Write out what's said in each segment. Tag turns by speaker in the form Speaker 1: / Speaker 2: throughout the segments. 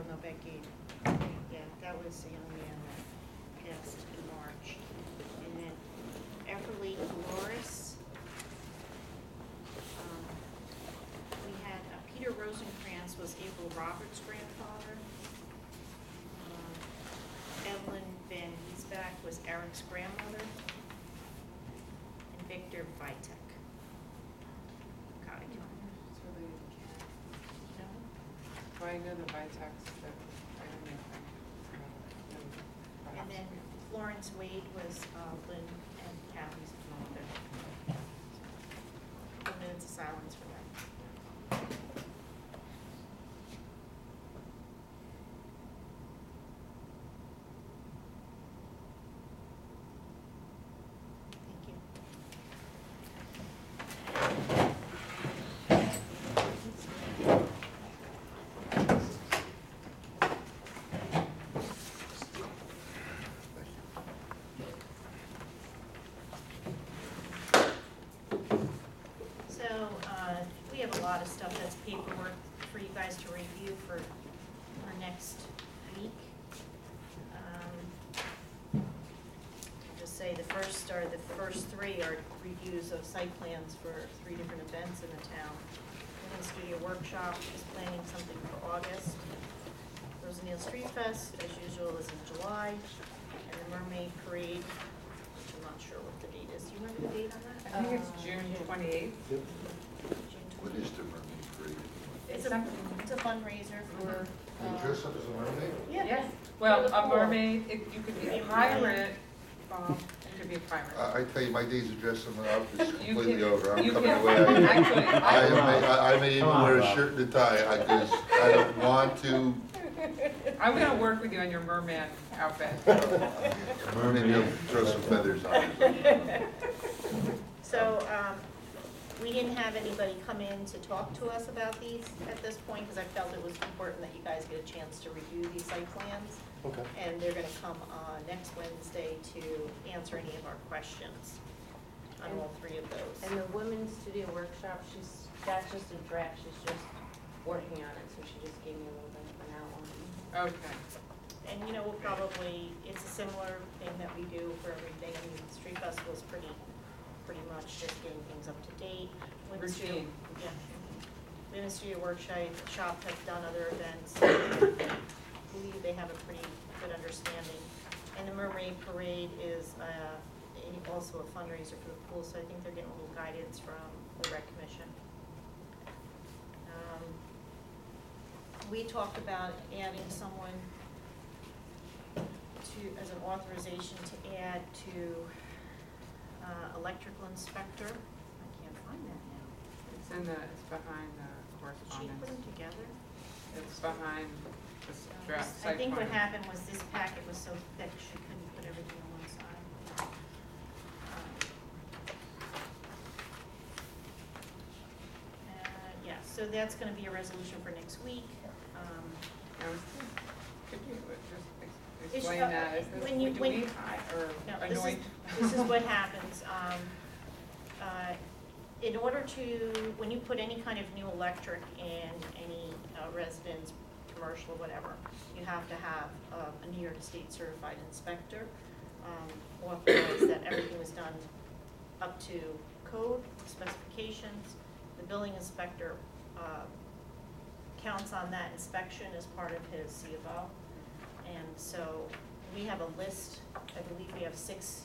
Speaker 1: don't know Becky. Yeah, that was the young man that passed in March. And then Everly Dolores. We had Peter Rosenkrantz was April Roberts' grandfather. Evelyn Van Giesbach was Eric's grandmother. And Victor Vitek. God, I don't
Speaker 2: It's related to Karen.
Speaker 1: know.
Speaker 2: Well, I know the Vitex, but I don't know if I know.
Speaker 1: And then Florence Wade was Lynn and Kathy's mother. 4 minutes of silence for them. Thank you. So we have a lot of stuff that's paperwork for you guys to review for our next week. I'll just say the first 3 are reviews of site plans for 3 different events in the town. Women's Studio Workshop is planning something for August. Rosendale Street Fest, as usual, is in July. And the Mermaid Parade, which I'm not sure what the date is. Do you remember the date on that?
Speaker 2: I think it's June 28th.
Speaker 1: June
Speaker 3: What is the mermaid parade?
Speaker 1: It's a fundraiser for.
Speaker 3: You dress up as a mermaid?
Speaker 1: Yeah.
Speaker 2: Yes. Well,
Speaker 1: For the
Speaker 2: a
Speaker 1: pool.
Speaker 2: mermaid, you could be a pirate, Bob. You could be a pirate.
Speaker 3: I tell you, my days of dressing up is
Speaker 2: You
Speaker 3: completely
Speaker 2: can-
Speaker 3: over. I'm
Speaker 2: you
Speaker 3: coming
Speaker 2: can-
Speaker 3: away.
Speaker 2: Actually,
Speaker 3: I may even wear a shirt and a tie because I don't want to.
Speaker 2: I'm gonna work with you on your merman outfit.
Speaker 3: Maybe I'll throw some feathers on it.
Speaker 1: So, we didn't have anybody come in to talk to us about these at this point, because I felt it was important that you guys get a chance to review these site plans.
Speaker 4: Okay.
Speaker 1: And they're gonna come next Wednesday to answer any of our questions on all 3 of those.
Speaker 5: And the Women's Studio Workshop, that's just a draft, she's just working on it, so she just gave me a little bit of an outline.
Speaker 2: Okay.
Speaker 1: And you know, we'll probably, it's a similar thing that we do for everything. I mean, Street Festival is pretty much just getting things up to date. Women's Studio-
Speaker 2: Routine.
Speaker 1: Yeah. Women's Studio Workshop have done other events. I believe they have a pretty good understanding. And the Mermaid Parade is also a fundraiser for the pool, so I think they're getting a little guidance from the Rec Commission. We talked about adding someone as an authorization to add to electrical inspector. I can't find that now.
Speaker 2: It's behind the
Speaker 1: Did she put them
Speaker 2: correspondence.
Speaker 1: together?
Speaker 2: It's behind this draft
Speaker 1: I
Speaker 2: site
Speaker 1: think what
Speaker 2: plan.
Speaker 1: happened was this packet was so thick, she couldn't put everything on one side. Yeah, so that's gonna be a resolution for next week.
Speaker 2: Could you just
Speaker 1: It's,
Speaker 2: explain that? Is
Speaker 1: when you-
Speaker 2: do
Speaker 1: when-
Speaker 2: we hire or
Speaker 1: No,
Speaker 2: anoint?
Speaker 1: this is what happens. In order to, when you put any kind of new electric in any residence, commercial, whatever, you have to have a New York State certified inspector authorize that everything was done up to code specifications. The building inspector counts on that inspection as part of his C of O. And so we have a list, I believe we have 6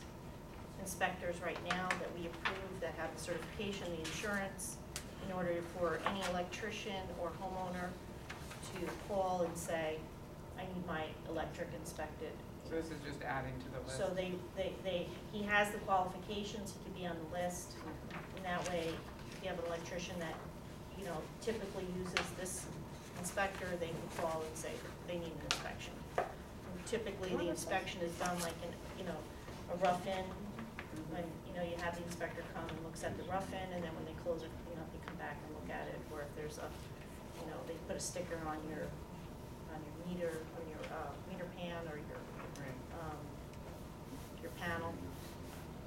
Speaker 1: inspectors right now that we approve that have the certification, the insurance, in order for any electrician or homeowner to call and say, I need my electric inspected.
Speaker 2: So this is just adding to the list.
Speaker 1: So he has the qualifications, he could be on the list, and that way, if you have an electrician that, you know, typically uses this inspector, they can call and say they need an inspection. And typically, the inspection is done like a rough-in, when, you know, you have the inspector come and looks at the rough-in, and then when they close it, you know, they come back and look at it, or if there's a, you know, they put a sticker on your meter, on your meter pan, or your panel.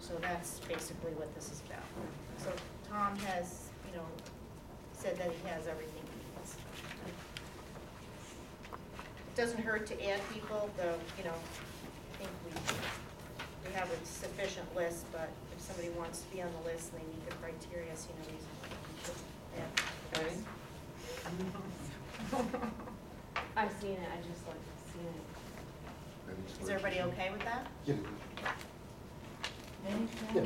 Speaker 1: So that's basically what this is about. So Tom has, you know, said that he has everything he needs. doesn't hurt to add people, though, you know, I think we have a sufficient list, but if somebody wants to be on the list and they meet the criteria, I see no reason why we should add.
Speaker 2: Ready?
Speaker 5: I've seen it, I just like seeing it.
Speaker 1: Is everybody okay with that?
Speaker 4: Yeah.
Speaker 5: Any
Speaker 4: Yeah,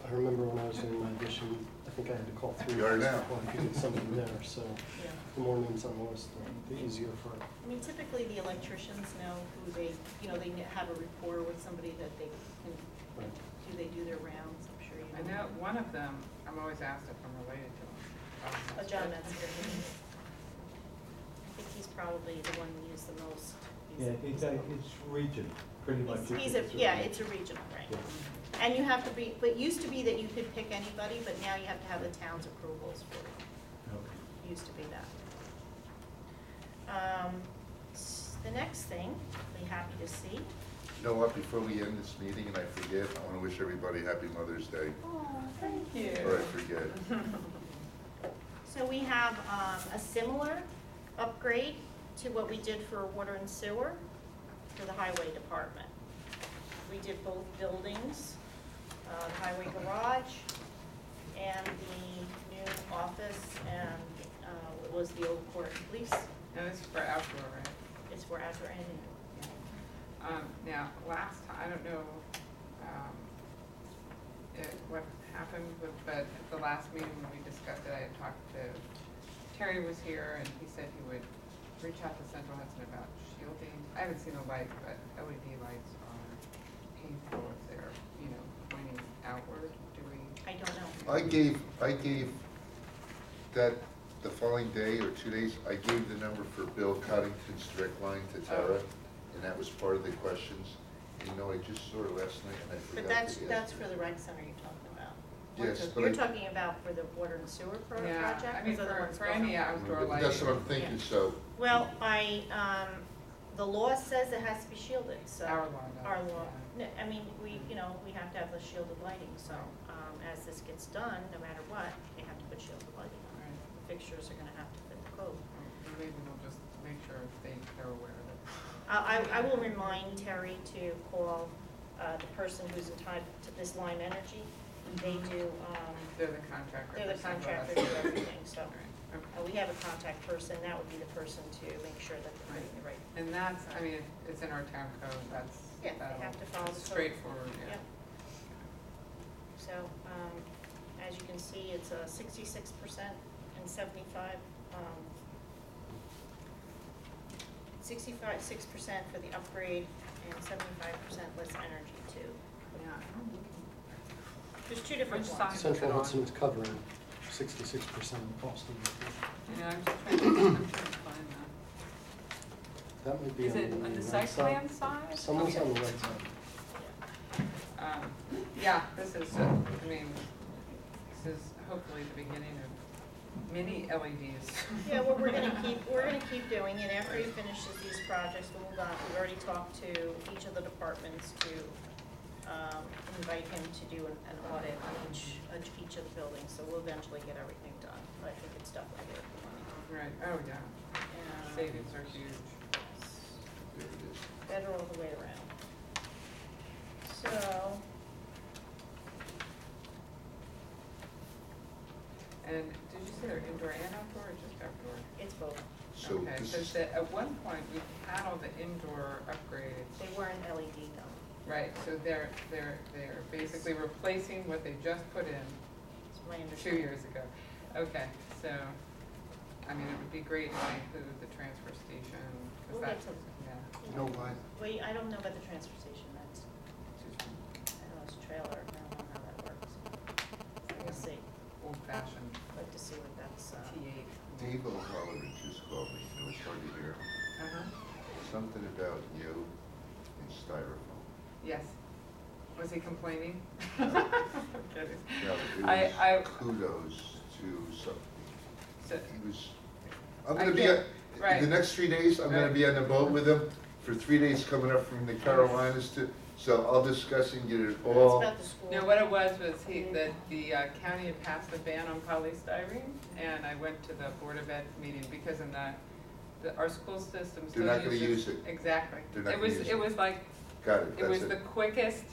Speaker 4: I remember when I was doing my addition, I think I had to call 3
Speaker 3: You are
Speaker 4: hours
Speaker 3: now.
Speaker 4: before I could get something there, so
Speaker 1: Yeah.
Speaker 4: the more names on the list, the easier for it.
Speaker 1: I mean, typically the electricians know who they, you know, they have a rapport with somebody that they can,
Speaker 4: Right.
Speaker 1: they do their rounds, I'm sure you
Speaker 2: I know one of them, I'm always asked if I'm related to him.
Speaker 1: Oh, John Metzger. I think he's probably the one we use the most.
Speaker 6: Yeah, it's region, pretty much.
Speaker 1: It's a regional, right?
Speaker 6: Yeah.
Speaker 1: And you have to be, but it used to be that you could pick anybody, but now you have to have the town's approvals for it.
Speaker 6: Okay.
Speaker 1: It used to be that. The next thing, I'll be happy to see.
Speaker 3: You know what, before we end this meeting, and I forget, I want to wish everybody Happy Mother's Day,
Speaker 2: Oh, thank you.
Speaker 3: before I forget.
Speaker 1: So we have a similar upgrade to what we did for water and sewer for the highway department. We did both buildings, the highway garage and the new office, and it was the old court and police.
Speaker 2: No, this is for outdoor, right?
Speaker 1: It's for outdoor and indoor.
Speaker 2: Now, last time, I don't know what happened, but at the last meeting when we discussed it, I had talked to, Terry was here and he said he would reach out to Central Hudson about shielding. I haven't seen the light, but LED lights are painful if they're, you know, pointing outward. Do we?
Speaker 1: I don't know.
Speaker 3: I gave that, the following day or 2 days, I gave the number for Bill Coddington's direct line to Tara, and that was part of the questions. You know, I just saw her last night and I forgot
Speaker 1: But
Speaker 3: to
Speaker 1: that's
Speaker 3: ask
Speaker 1: for
Speaker 3: her.
Speaker 1: the rec center you're talking about.
Speaker 3: Yes, but
Speaker 1: You're talking about for the water and sewer
Speaker 2: Yeah,
Speaker 1: project?
Speaker 2: I mean,
Speaker 1: Those are the ones
Speaker 2: for any
Speaker 1: going on.
Speaker 2: outdoor lighting.
Speaker 3: That's what I'm thinking,
Speaker 1: Yeah.
Speaker 3: so,
Speaker 1: Well, the law says it has to be shielded, so.
Speaker 2: Our law does,
Speaker 1: Our law,
Speaker 2: yeah.
Speaker 1: no, I mean, we have to have the shielded lighting, so, as this gets done, no matter what, they have to put shielded lighting on.
Speaker 2: Right.
Speaker 1: The fixtures are gonna have to fit the code.
Speaker 2: Maybe we'll just make sure they're aware of it.
Speaker 1: I will remind Terry to call, the person who's entitled to this Lime Energy. They do,
Speaker 2: They're the contractor.
Speaker 1: they're the
Speaker 2: for Central
Speaker 1: contractor
Speaker 2: Hudson.
Speaker 1: for everything, so.
Speaker 2: All right, okay.
Speaker 1: We have a contact person, that would be the person to make sure that they're putting the right.
Speaker 2: And that's, I mean, it's in our town code, that's.
Speaker 1: Yeah, they have to follow the code.
Speaker 2: Straightforward, yeah.
Speaker 1: Yep. So, as you can see, it's a 66% and 6% for the upgrade and 75% less energy too.
Speaker 2: Yeah.
Speaker 1: There's two different
Speaker 2: Which
Speaker 1: ones.
Speaker 2: side?
Speaker 4: Central Hudson is covering 66% of the cost of it.
Speaker 2: Yeah, I'm just trying to find
Speaker 4: That might be
Speaker 7: Is it
Speaker 4: on
Speaker 7: on the
Speaker 4: right
Speaker 7: site plan side?
Speaker 4: Someone's
Speaker 2: Okay.
Speaker 4: on the right side.
Speaker 2: that. Yeah, this is, I mean, this is hopefully the beginning of many LEDs.
Speaker 1: Yeah, well, we're gonna keep doing it. After he finishes these projects, we'll move on. We've already talked to each of the departments to invite him to do an audit on each of the buildings, so we'll eventually get everything done. But I think it's definitely worth the money.
Speaker 2: Right, oh, yeah, savings are huge.
Speaker 3: there it is.
Speaker 1: Better all the way around. So,
Speaker 2: And did you say they're indoor and outdoor or just outdoor?
Speaker 1: it's both.
Speaker 3: So
Speaker 2: Okay,
Speaker 3: this
Speaker 2: because
Speaker 3: is,
Speaker 2: at one point, we had all the indoor upgrades.
Speaker 1: They weren't LED though.
Speaker 2: Right, so they're basically replacing what they just put in
Speaker 1: It's my
Speaker 2: 2
Speaker 1: understanding.
Speaker 2: years ago. Okay, so, I mean, it would be great to include the transfer station,
Speaker 1: We'll
Speaker 2: because
Speaker 1: get
Speaker 2: that's,
Speaker 1: to-
Speaker 2: yeah.
Speaker 3: you know what?
Speaker 1: Wait, I don't know about the transfer station. That's, I know it's trailer. I don't know how that works. We'll see.
Speaker 2: Old fashioned
Speaker 1: I'd like to see what that's.
Speaker 2: T8.
Speaker 3: Dave O'Halloran just called me, it was hard to hear.
Speaker 2: Uh-huh,
Speaker 3: Something about you and styrofoam.
Speaker 2: yes. Was he complaining?
Speaker 3: No.
Speaker 2: Kidding.
Speaker 3: No,
Speaker 2: I-
Speaker 3: it was kudos to something.
Speaker 2: So,
Speaker 3: He was, I'm
Speaker 2: I
Speaker 3: gonna be,
Speaker 2: can't- right.
Speaker 3: the next 3 days, I'm gonna
Speaker 2: Right.
Speaker 3: be on the boat with him for 3 days coming up from the Carolinas to, so I'll discuss and get it
Speaker 1: It's
Speaker 3: all.
Speaker 1: about the school.
Speaker 2: no, what it was that the county had passed a ban on polystyrene, and I went to the Board of Ed meeting, because in the our school system
Speaker 3: They're
Speaker 2: still
Speaker 3: not gonna
Speaker 2: uses.
Speaker 3: use it.
Speaker 2: Exactly.
Speaker 3: They're not
Speaker 2: It
Speaker 3: gonna
Speaker 2: was,
Speaker 3: use
Speaker 2: it
Speaker 3: it.
Speaker 2: was like,
Speaker 3: Got it,
Speaker 2: it
Speaker 3: that's
Speaker 2: was
Speaker 3: it.
Speaker 2: the quickest,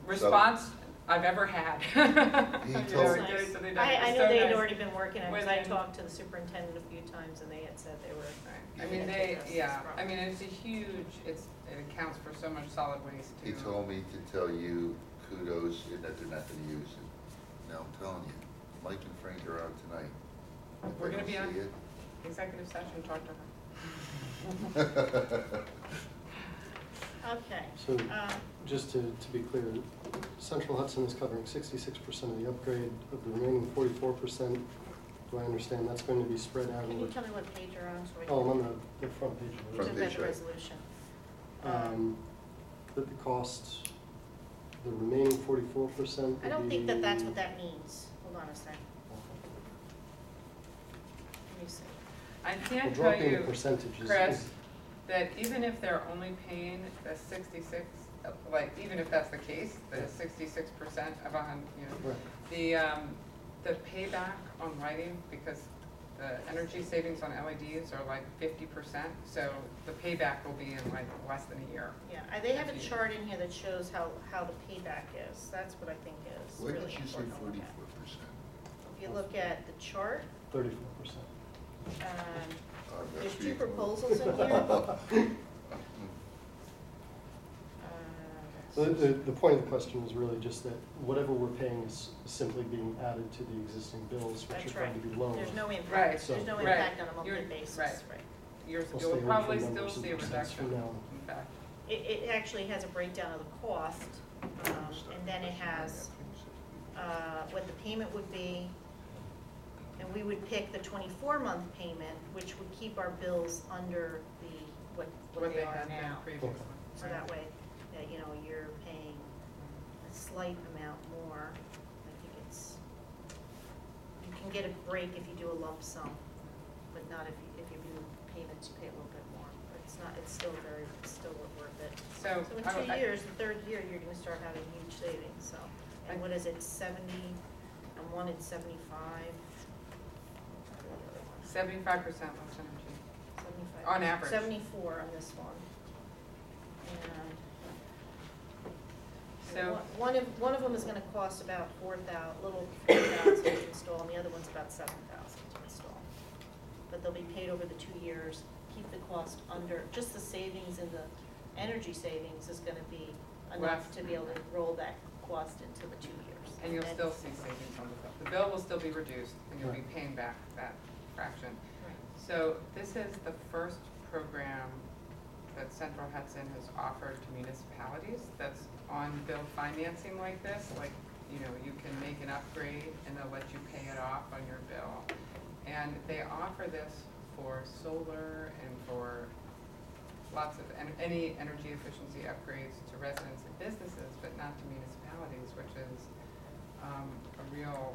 Speaker 2: response I've ever had.
Speaker 3: He
Speaker 2: You
Speaker 3: told-
Speaker 2: know,
Speaker 1: That's
Speaker 2: it
Speaker 1: nice.
Speaker 2: did it
Speaker 1: I
Speaker 2: so
Speaker 1: know they had
Speaker 2: nice.
Speaker 1: already been working on it, because I
Speaker 2: Within-
Speaker 1: talked to the superintendent a few times, and they had said they were.
Speaker 2: Right. I
Speaker 1: gonna
Speaker 2: mean,
Speaker 1: take
Speaker 2: they,
Speaker 1: us this
Speaker 2: yeah, I
Speaker 1: problem.
Speaker 2: mean, it's a huge, it accounts for so much solid waste too.
Speaker 3: He told me to tell you kudos and that they're not gonna use it. Now, I'm telling you, Mike and Frank are out tonight. If
Speaker 2: We're
Speaker 3: they
Speaker 2: gonna
Speaker 3: don't
Speaker 2: be on
Speaker 3: see it-
Speaker 2: executive session, talk to her.
Speaker 1: Okay.
Speaker 4: So,
Speaker 1: Um,
Speaker 4: just to be clear, Central Hudson is covering 66% of the upgrade. Of the remaining 44%, do I understand that's going to be spread out
Speaker 1: Can you
Speaker 4: over?
Speaker 1: tell me what page you're on, so we can?
Speaker 4: Oh, I'm on the front page of the
Speaker 3: Front
Speaker 1: Look
Speaker 4: resolution.
Speaker 1: at
Speaker 3: page,
Speaker 1: the
Speaker 3: right.
Speaker 1: resolution.
Speaker 4: That the cost, the remaining 44% would be.
Speaker 1: I don't think that that's what that means. Hold on a second. Let me see.
Speaker 2: I
Speaker 4: Well,
Speaker 2: can't tell
Speaker 4: dropping the
Speaker 2: you,
Speaker 4: percentages
Speaker 2: Chris,
Speaker 4: is-
Speaker 2: that even if they're only paying the 66, like, even if that's the case, the
Speaker 4: Yeah.
Speaker 2: 66% of you know,
Speaker 4: Right.
Speaker 2: the payback on lighting, because the energy savings on LEDs are like 50%, so the payback will be in like less than a year.
Speaker 1: Yeah, they have a chart in here that shows how the payback is. That's what I think is
Speaker 3: Why
Speaker 1: really
Speaker 3: did you say
Speaker 1: important to look at.
Speaker 3: 44%?
Speaker 1: If you look at the chart,
Speaker 4: 34%.
Speaker 1: there's two proposals in here.
Speaker 4: The point of the question is really just that whatever we're paying is simply being added to the existing bills, which
Speaker 1: That's
Speaker 4: are going
Speaker 1: right.
Speaker 4: to be lower.
Speaker 1: There's no
Speaker 2: Right.
Speaker 1: impact,
Speaker 4: So-
Speaker 1: there's no
Speaker 2: Right.
Speaker 1: impact on a monthly
Speaker 2: You're-
Speaker 1: basis,
Speaker 2: right.
Speaker 1: right.
Speaker 2: You'll
Speaker 4: We'll stay away
Speaker 2: probably
Speaker 4: from
Speaker 2: still
Speaker 4: numbers and
Speaker 2: see a
Speaker 4: percents from
Speaker 2: reduction,
Speaker 4: now.
Speaker 2: in fact.
Speaker 1: It actually has a breakdown of the cost, and then it has what the payment would be, and we would pick the 24-month payment, which would keep our bills under what they are
Speaker 2: had been
Speaker 1: now.
Speaker 2: previously.
Speaker 1: So that way, you know, you're paying a slight amount more. I think you can get a break if you do a lump sum, but not if you do payments, you pay a little bit more. But it's still worth it.
Speaker 2: So,
Speaker 1: So in
Speaker 2: I-
Speaker 1: 2 years, the third year, you're gonna start having huge savings, so. And what is it, 70, and one at 75?
Speaker 2: 75% less energy.
Speaker 1: 75.
Speaker 2: On average.
Speaker 1: 74 on this one. And
Speaker 2: So-
Speaker 1: one of them is gonna cost about 4,000, little 4,000 to install, and the other one's about 7,000 to install. But they'll be paid over the 2 years, keep the cost under, just the savings and the energy savings is gonna be enough
Speaker 2: Less.
Speaker 1: to be able to roll that cost into the 2 years.
Speaker 2: And you'll
Speaker 1: then-
Speaker 2: still see savings on the bill. The bill will still be reduced, and you'll be
Speaker 4: Right.
Speaker 2: paying back that fraction.
Speaker 1: Right.
Speaker 2: So this is the first program that Central Hudson has offered to municipalities that's on bill financing like this. Like, you know, you can make an upgrade and they'll let you pay it off on your bill. And they offer this for solar and for lots of, any energy efficiency upgrades to residents and businesses, but not to municipalities, which is a real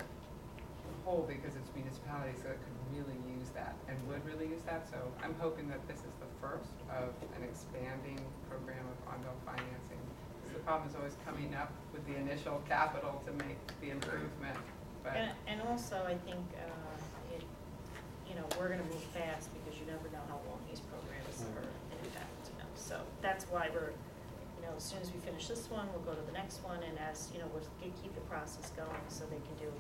Speaker 2: hole because it's municipalities that could really use that and would really use that. So I'm hoping that this is the first of an expanding program of on-bill financing. Because the problem is always coming up with the initial capital to make the improvement, but.
Speaker 1: And also, I think, we're gonna move fast because you never know how long these programs are in effect, So that's why we're, as soon as we finish this one, we'll go to the next one, and as, we'll keep the process going so they can do,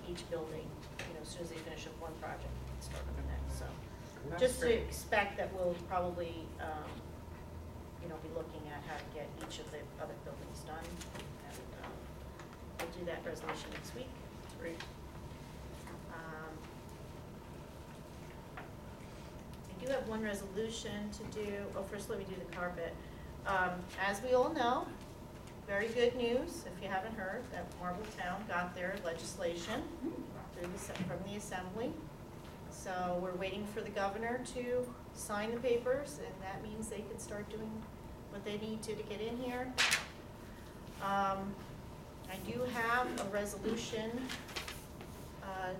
Speaker 1: each building, as soon as they finish up one project, they can start on the next, so.
Speaker 2: That's
Speaker 1: Just to
Speaker 2: great.
Speaker 1: expect that we'll probably, be looking at how to get each of the other buildings done, and, we'll do that resolution next week.
Speaker 2: Great.
Speaker 1: I do have one resolution to do. First let me do the carpet. As we all know, very good news, if you haven't heard, that Marbletown got their legislation from the Assembly. So we're waiting for the governor to sign the papers, and that means they can start doing what they need to get in here. I do have a resolution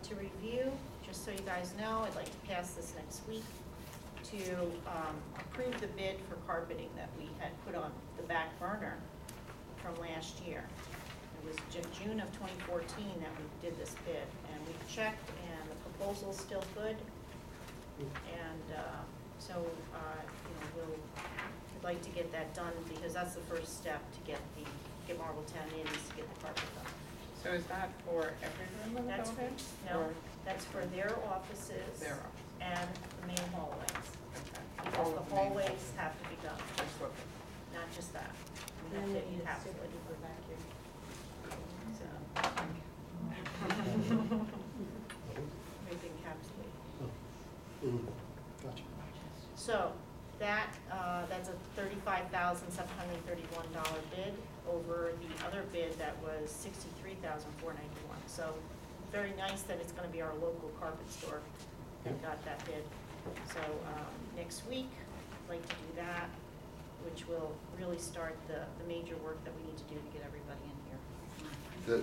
Speaker 1: to review, just so you guys know. I'd like to pass this next week to approve the bid for carpeting that we had put on the back burner from last year. It was June of 2014 that we did this bid, and we checked, and the proposal's still good. And, so, we'd like to get that done, because that's the first step to get Marbletown in, is to get the carpet done.
Speaker 2: So is that for every room of the
Speaker 1: That's,
Speaker 2: building?
Speaker 1: no,
Speaker 2: Or
Speaker 1: that's for their offices.
Speaker 2: their office?
Speaker 1: And the main hallways,
Speaker 2: Okay.
Speaker 1: because
Speaker 2: All
Speaker 1: the
Speaker 2: of main
Speaker 1: hallways have to be done,
Speaker 2: Just look.
Speaker 1: not just that.
Speaker 5: And then they need a super duper vacuum.
Speaker 1: So, we've encapsulated.
Speaker 4: Gotcha.
Speaker 1: So, that's a $35,731 bid over the other bid that was $63,491. So, very nice that it's gonna be our local carpet store that got that bid. So, next week, I'd like to do that, which will really start the major work that we need to do to get everybody in here.
Speaker 3: The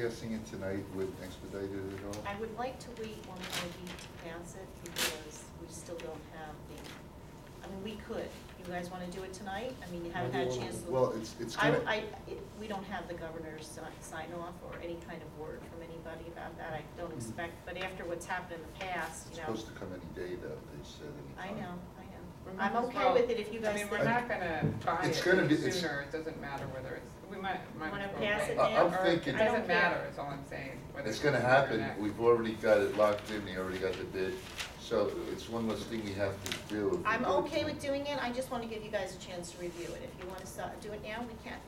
Speaker 3: passing it tonight would expedite it at all?
Speaker 1: I would like to wait one more week to pass it, because we still don't have we could. You guys wanna do it tonight? I mean, you haven't had a chance to.
Speaker 3: Well, it's gonna,
Speaker 1: We don't have the governor's sign off or any kind of word from anybody about that, I don't expect, but after what's happened in the past,
Speaker 3: it's
Speaker 1: you know.
Speaker 3: supposed to come any day though, they said.
Speaker 1: I
Speaker 3: anytime.
Speaker 1: know.
Speaker 2: Remember
Speaker 1: I'm
Speaker 2: as
Speaker 1: okay
Speaker 2: well,
Speaker 1: with it if you guys
Speaker 2: I mean,
Speaker 1: think.
Speaker 2: we're not gonna buy
Speaker 3: It's
Speaker 2: it
Speaker 3: gonna
Speaker 2: any
Speaker 3: be- it's-
Speaker 2: sooner, it doesn't matter whether it's, we might as
Speaker 1: Wanna
Speaker 2: well
Speaker 1: pass
Speaker 2: wait.
Speaker 1: it
Speaker 3: I'm
Speaker 1: now?
Speaker 2: Or
Speaker 3: thinking-
Speaker 2: It
Speaker 1: I don't
Speaker 2: doesn't
Speaker 1: care.
Speaker 2: matter, is all I'm saying. whether
Speaker 3: It's gonna
Speaker 2: sooner or
Speaker 3: happen,
Speaker 2: not.
Speaker 3: we've already got it locked in, they already got the bid, so it's one less thing we have to do. if we
Speaker 1: I'm
Speaker 3: do it
Speaker 1: okay with
Speaker 3: tonight.
Speaker 1: doing it, I just wanna give you guys a chance to review it. If you wanna do it now, we can.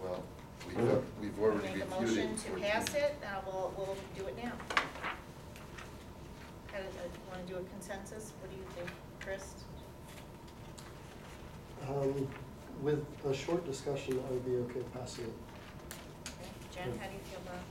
Speaker 3: Well, we've already
Speaker 1: Make a
Speaker 3: reviewed it.
Speaker 1: motion to pass it, we'll do it now. Wanna do a consensus? What do you think, Chris?
Speaker 4: With a short discussion, I would be okay passing it.
Speaker 1: Okay. Jen, how do you feel about it?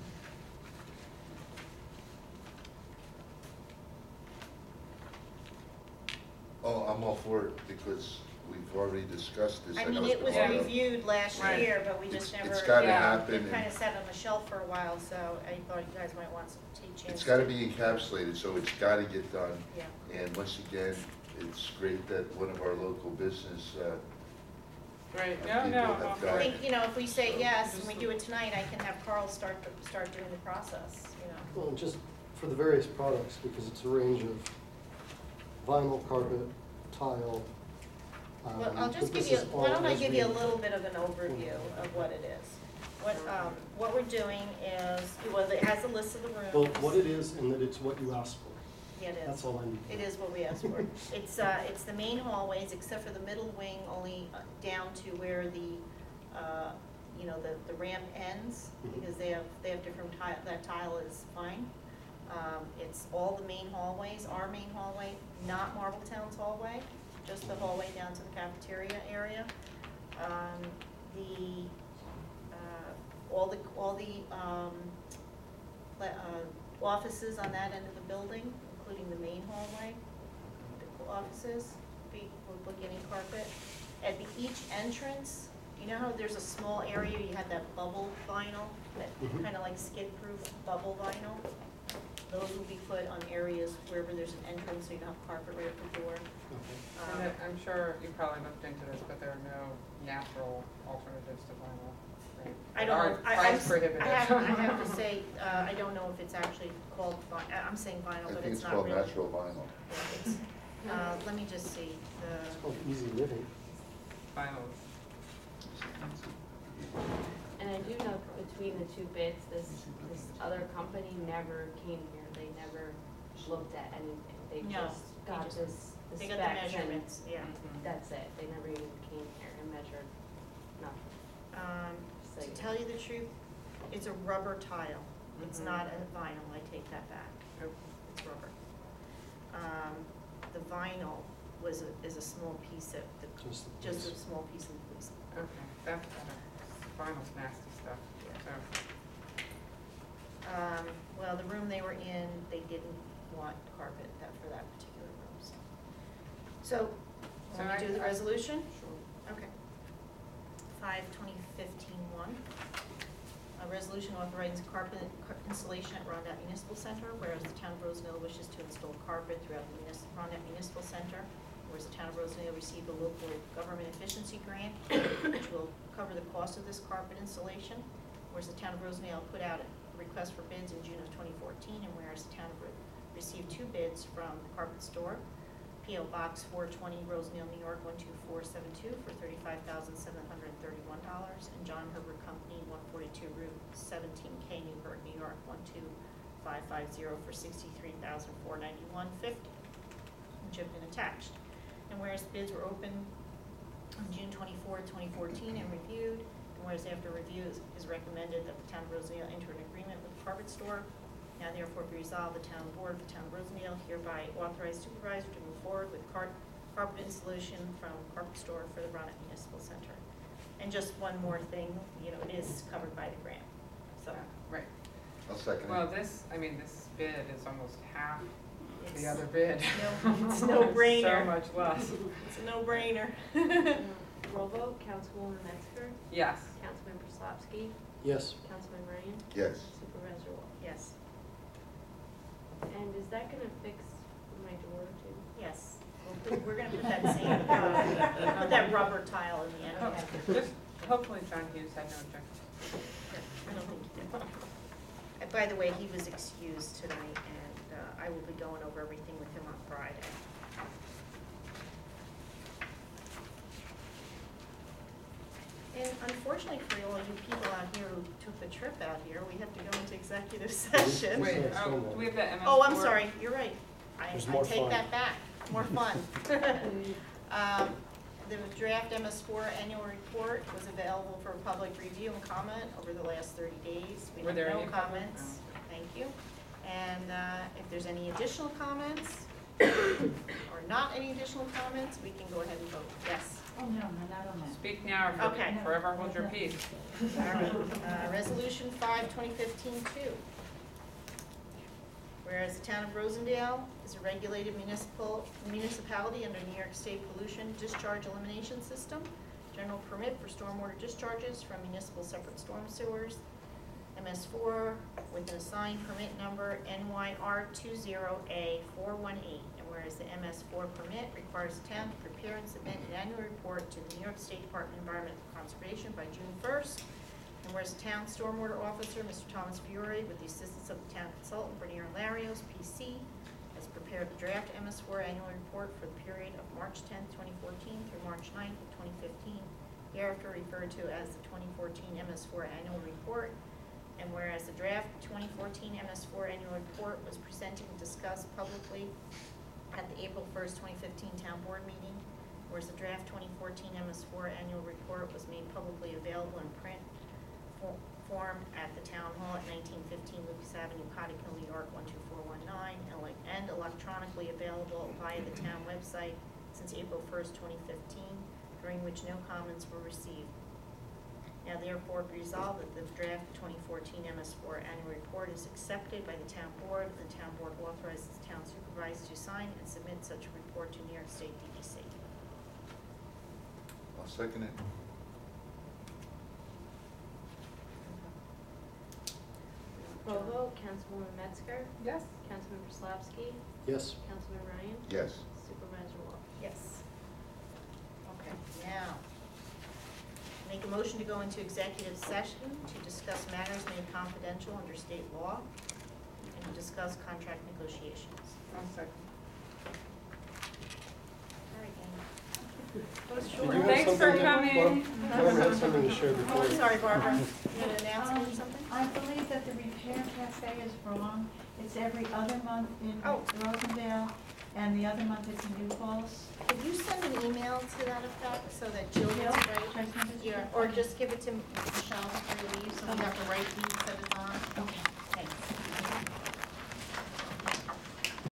Speaker 3: Oh, I'm all for it, because we've already discussed this.
Speaker 1: I
Speaker 3: know
Speaker 1: mean,
Speaker 3: it's
Speaker 1: it was
Speaker 3: been a while.
Speaker 1: reviewed last
Speaker 2: Right.
Speaker 1: year, but we just never.
Speaker 3: It's gotta
Speaker 2: Yeah.
Speaker 3: happen,
Speaker 1: It kinda
Speaker 3: and
Speaker 1: sat on the shelf for a while, so I thought you guys might want to take chances.
Speaker 3: it's gotta be encapsulated, so it's gotta get done.
Speaker 1: Yeah.
Speaker 3: And once again, it's great that one of our local business,
Speaker 2: Right,
Speaker 3: People
Speaker 2: no,
Speaker 3: have
Speaker 2: I'm
Speaker 1: I
Speaker 2: for
Speaker 3: got
Speaker 2: it.
Speaker 1: think, if we say
Speaker 3: So-
Speaker 1: yes, and we do it tonight, I can have Carl start doing the process,
Speaker 4: Well, just for the various products, because it's a range of vinyl, carpet, tile.
Speaker 1: Well, I'll
Speaker 4: but
Speaker 1: just give
Speaker 4: this
Speaker 1: you,
Speaker 4: is
Speaker 1: why don't
Speaker 4: all
Speaker 1: I
Speaker 4: as
Speaker 1: give you a
Speaker 4: we-
Speaker 1: little bit of an overview of what it is? What we're doing is, well, it has a list of the rooms.
Speaker 4: Well, what it is and that it's what you asked for.
Speaker 1: Yeah, it is.
Speaker 4: That's all I need.
Speaker 1: It is what we asked for. It's the main hallways, except for the middle wing, only down to where the ramp ends,
Speaker 4: Mhm.
Speaker 1: because they have different tile, that tile is fine. It's all the main hallways, our main hallway, not Marbletown's hallway, just the hallway down to the cafeteria area. All the offices on that end of the building, including the main hallway, the offices, we're getting carpet. At each entrance, you know how there's a small area, you have that bubble vinyl, that
Speaker 4: Mhm.
Speaker 1: kind of like skid-proof bubble vinyl? Those will be put on areas wherever there's an entrance, so you don't have carpet right at the door.
Speaker 4: Okay.
Speaker 2: And I'm sure you probably looked into this, but there are no natural alternatives to vinyl, right?
Speaker 1: I don't know,
Speaker 2: Are
Speaker 1: I
Speaker 2: price prohibitive.
Speaker 1: have to say, I don't know if it's actually called I'm saying vinyl,
Speaker 3: I
Speaker 1: but
Speaker 3: think
Speaker 1: it's
Speaker 3: it's
Speaker 1: not
Speaker 3: called
Speaker 1: really.
Speaker 3: natural vinyl.
Speaker 1: Yeah, it's, let me just see,
Speaker 4: It's called easy living.
Speaker 2: Vinyl.
Speaker 5: And I do know between the two bids, this other company never came here, they never looked at anything, they
Speaker 1: No,
Speaker 5: just
Speaker 1: they
Speaker 5: got
Speaker 1: just-
Speaker 5: the
Speaker 1: they got the
Speaker 5: specs and
Speaker 1: measurements, yeah.
Speaker 5: that's it, they never even came here and measured nothing. So,
Speaker 1: To tell you the truth, it's a rubber tile. It's
Speaker 2: Mhm.
Speaker 1: not a vinyl, I take that back.
Speaker 2: Nope.
Speaker 1: It's rubber. The vinyl is a small piece of,
Speaker 4: Just the
Speaker 1: just a
Speaker 4: piece.
Speaker 1: small piece of the piece.
Speaker 2: Okay, that's better. Vinyl's nasty stuff, so.
Speaker 1: Well, the room they were in, they didn't want carpet for that particular room, so. So,
Speaker 2: So
Speaker 1: want to do the resolution?
Speaker 2: Sure.
Speaker 1: Okay. 5/2015-1. A resolution authorizing carpet installation at Rondette Municipal Center, whereas the town of Rosendale wishes to install carpet throughout the Rondette Municipal Center, whereas the town of Rosendale received a local government efficiency grant, which will cover the cost of this carpet installation, whereas the town of Rosendale put out a request for bids in June of 2014, and whereas the town of received 2 bids from the Carpet Store, P.O. Box 420, Rosendale, New York, 12472 for $35,731, and John Herbert Company, 142 Route 17K, Newburgh, New York, 12550 for $63,491.50, which have been attached. And whereas bids were opened on June 24, 2014, and reviewed, and whereas after review is recommended that the town of Rosendale enter an agreement with the Carpet Store, now therefore be resolved, the town board of the town of Rosendale hereby authorize supervisor to move forward with carpet installation from Carpet Store for the Ronnet Municipal Center. And just one more thing, you know, it is covered by the grant, so.
Speaker 2: Right.
Speaker 3: I'll second
Speaker 2: Well,
Speaker 3: it.
Speaker 2: this bid is almost half
Speaker 1: It's-
Speaker 2: the other bid.
Speaker 1: No, it's a no-brainer.
Speaker 2: So much less.
Speaker 1: It's a no-brainer.
Speaker 5: Roll vote, Councilwoman Metzger,
Speaker 2: Yes.
Speaker 5: Councilman Slapski,
Speaker 4: Yes.
Speaker 5: Councilman Ryan,
Speaker 3: Yes.
Speaker 5: Supervisor Wall.
Speaker 1: Yes,
Speaker 5: And is that gonna fix my door too?
Speaker 1: yes. We're gonna put that same, put that rubber tile in the end.
Speaker 2: Oh, just hopefully John Hughes had no objection.
Speaker 1: I don't think he did. And by the way, he was excused tonight, and I will be going over everything with him on Friday. And unfortunately for all you people out here who took the trip out here, we have to go into executive session.
Speaker 2: Wait,
Speaker 4: Yes,
Speaker 2: oh,
Speaker 4: so
Speaker 2: do we have the MS4?
Speaker 1: Oh, I'm sorry, you're right. I
Speaker 4: There's more
Speaker 1: take
Speaker 4: fun.
Speaker 1: that back, more fun. The draft MS4 annual report was available for public review and comment over the last 30 days. We
Speaker 2: Were
Speaker 1: have
Speaker 2: there
Speaker 1: no
Speaker 2: any public?
Speaker 1: comments. Thank you. And if there's any additional comments, or not any additional comments, we can go ahead and vote. Yes.
Speaker 7: Oh, no, not on that.
Speaker 2: Speak now or
Speaker 1: Okay.
Speaker 2: forever hold your peace.
Speaker 1: All right. Resolution 5, 2015-2. Whereas the town of Rosendale is a regulated municipality under New York State Pollution Discharge Elimination System, general permit for stormwater discharges from municipal separate storm sewers, MS4 with an assigned permit number NYR20A418. And whereas the MS4 permit requires the town to prepare and submit an annual report to the New York State Department of Environmental Conservation by June 1st. And whereas the town stormwater officer, Mr. Thomas Fiore, with the assistance of the town consultant, Bernier and Larios, PC, has prepared the draft MS4 annual report for the period of March 10th, 2014 through March 9th of 2015, hereafter referred to as the 2014 MS4 annual report. And whereas the draft 2014 MS4 annual report was presented and discussed publicly at the April 1st, 2015 town board meeting, whereas the draft 2014 MS4 annual report was made publicly available in print form at the town hall at 1915 Lucas Avenue, Cotting Hill, New York, 12419, and electronically available via the town website since April 1st, 2015, during which no comments were received. Now therefore be resolved that the draft 2014 MS4 annual report is accepted by the town board, and the town board authorizes the town supervisor to sign and submit such a report to New York State DEC.
Speaker 3: I'll second it.
Speaker 5: Roll vote, Councilwoman Metzger,
Speaker 2: Yes.
Speaker 5: Councilmember Slapski,
Speaker 4: Yes.
Speaker 5: Councilman Ryan,
Speaker 3: Yes.
Speaker 5: Supervisor Wall.
Speaker 1: Yes. Okay, now, make a motion to go into executive session to discuss matters made confidential under state law and to discuss contract negotiations.
Speaker 2: One second.
Speaker 1: All right, Ann. That was
Speaker 4: Did
Speaker 1: short.
Speaker 4: you have
Speaker 2: Thanks for
Speaker 4: something to-
Speaker 2: coming.
Speaker 4: Well, Barbara had something to share
Speaker 1: Oh,
Speaker 4: before.
Speaker 1: I'm sorry, Barbara. You had an announcement or something?
Speaker 7: I believe that the Repair Cafe is wrong. It's every other month in
Speaker 1: Oh.
Speaker 7: Rosendale, and the other month it's in New Falls.
Speaker 1: Could you send an email to that effect so that Jill gets it
Speaker 7: Jill?
Speaker 1: right?
Speaker 7: Should I send it to
Speaker 1: Yeah,
Speaker 7: you?
Speaker 1: or just give it to Michelle before you leave, so we have the right date that it's on.
Speaker 7: Okay.
Speaker 1: Thanks.